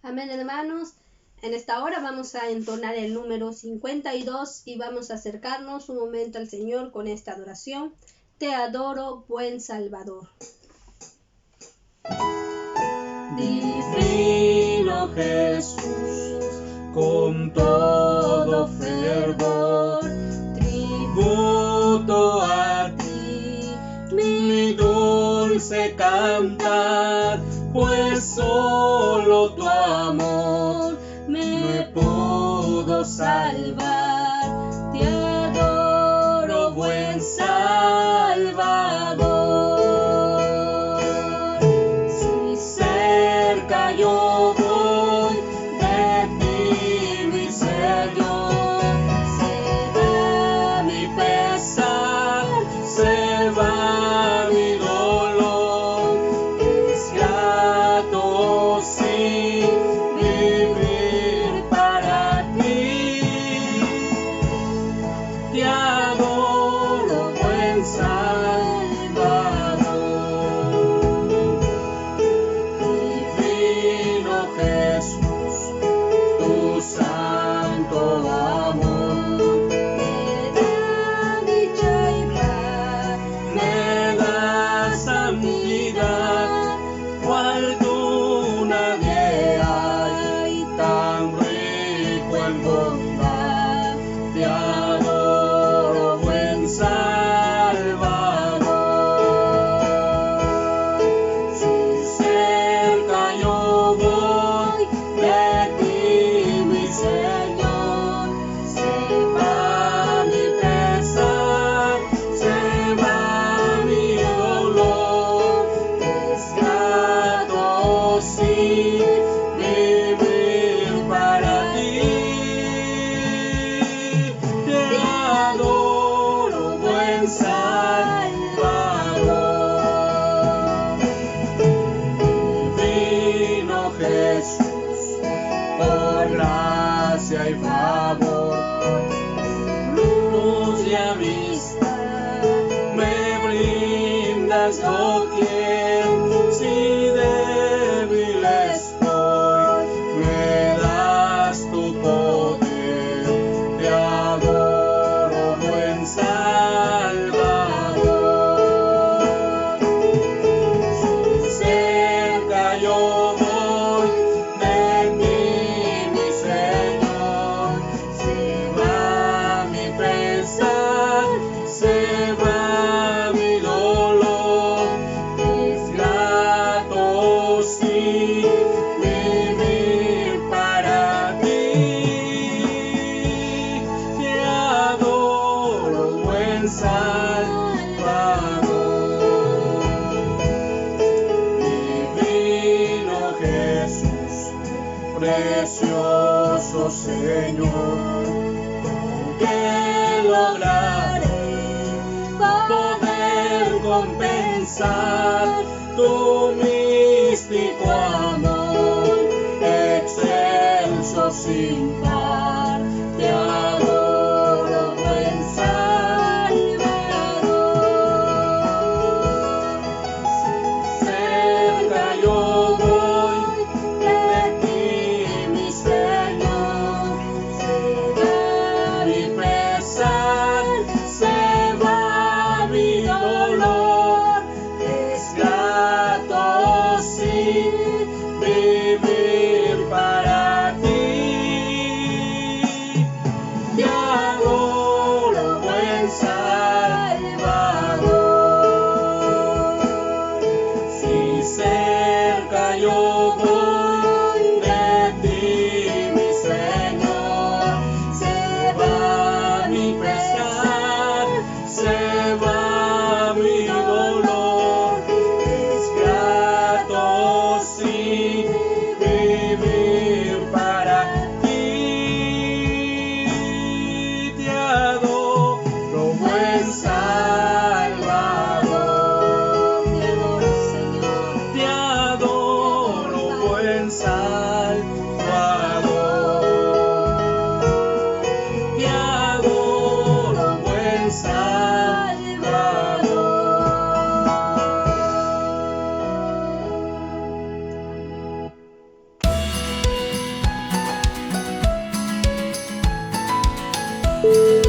Amén, hermanos. En esta hora vamos a entonar el número 52 y vamos a acercarnos un momento al Señor con esta adoración. Te adoro, buen Salvador. Divino Jesús, con todo fervor, tributo a ti, mi dulce cantar, pues solo tu amor me pudo salvar. Te adoro, buen Salvador. Si cerca yo voy de ti, mi Señor, se va mi pesar, se va mi dolor. Es grato, sí, vivir para ti. Te adoro, buen Salvador. Divino Jesús, tu santo amor me da dicha y paz, me da santidad, cual tú nadie hay, tan rico en bondad. Te adoro, buen Salvador. Si cerca yo voy de ti, mi Señor, se va mi pesar, se va mi dolor. Es grato, sí, vivir para ti. Te adoro, buen Salvador. Divino Jesús, por gracia y favor, luz y amistad, me brindas doquier. Si débil estoy, me das tu poder. Te adoro, buen Salvador. Si cerca yo voy de ti, mi Señor, se va mi pesar, se va mi dolor. Es grato, sí, vivir para ti. Te adoro, buen Salvador. Divino Jesús, precioso Señor, que lograré poder compensar tu místico amor, excelso sin par. Te adoro, buen Salvador. Cerca yo voy de ti, mi Señor, se va mi pesar, se va mi dolor. Es grato, sí, vivir para ti. Señor.